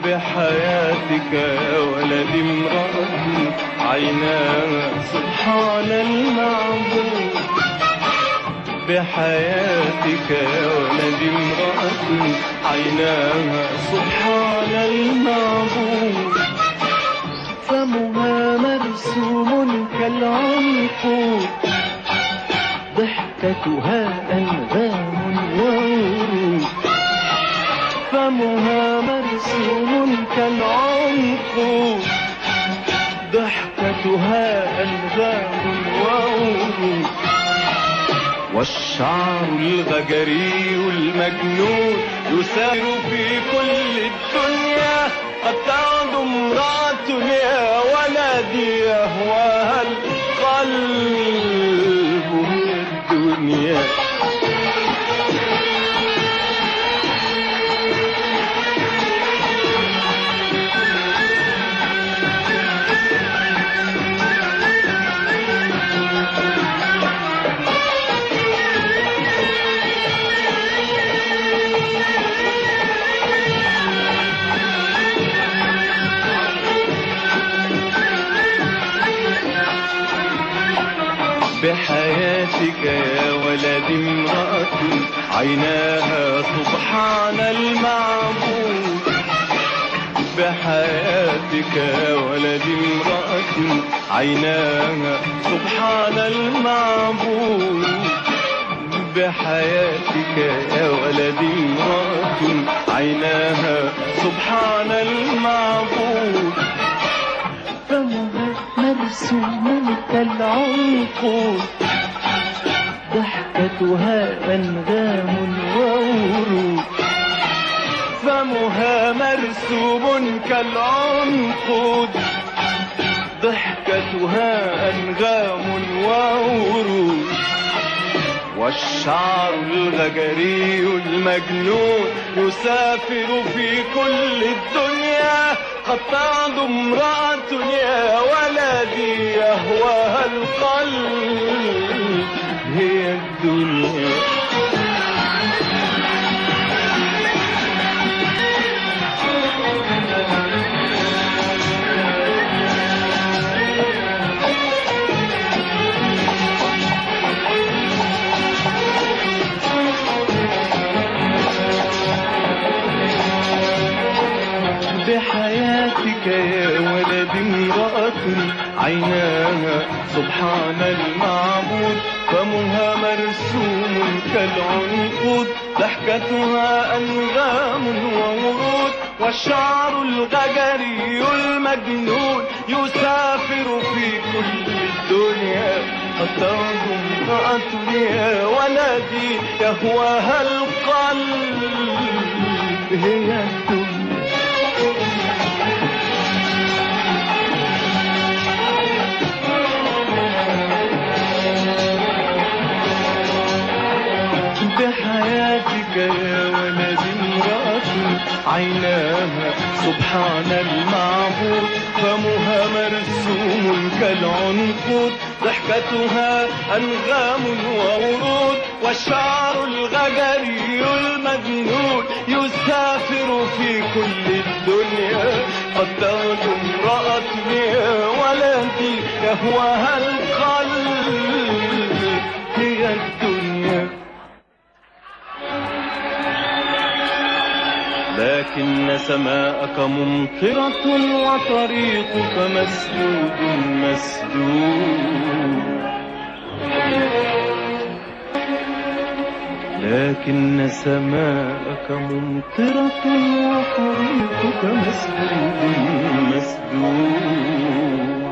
بحياتك يا ولدي امرأة عيناها سبحان المعبود. بحياتك يا ولدي امرأة عيناها سبحان المعبود. فمها مرسوم كالعنقود، ضحكتها أنغام وورود. فمها مرسوم كالعنقود، ضحكتها أنغام وورود. والشعر الغجري المجنون يسار في كل الدنيا. قد تعد امرأة يا ولدي يهواها القلب من الدنيا. بحياتك يا ولدي امرأة عيناها سبحان المعبود. بحياتك يا ولدي امرأة عيناها سبحان المعبود. بحياتك يا ولدي امرأة عيناها سبحان المعبود. فمها مرسوم كالعنقود، ضحكتها أنغام وورود. فمها مرسوم كالعنقود، ضحكتها أنغام وورود. والشعر الغجري المجنون يسافر في كل الدنيا. قد تعد امرأة يا ولدي يهواها القلب هي الدنيا. بحياتك يا ولدي امرأة عيناها سبحان المعبود. فمها مرسوم كالعنقود، ضحكتها أنغام وورود. والشعر الغجري المجنون يسافر في كل الدنيا. قد تعد امرأة يا ولدي يهواها القلب هي الدنيا. بحياتك يا ولدي امرأة عيناها سبحان المعبود. فمها مرسوم كالعنقود، ضحكتها أنغام وورود. والشعر الغجري المجنون يسافر في كل الدنيا. قد تعد امرأة يا ولدي يهواها القلب هي الدنيا. لكن سماءك ممطرة وطريقك مسدود مسدود. لكن سماءك ممطرة وطريقك مسدود مسدود.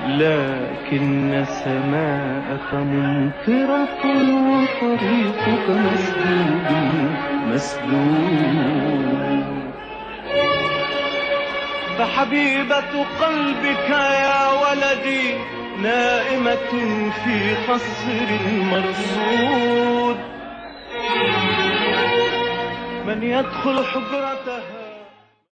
لكن سماءك ممطرة وطريقك مسدود مسدود. فحبيبة قلبك يا ولدي نائمة في قصر مرصود. من يدخل حجرتها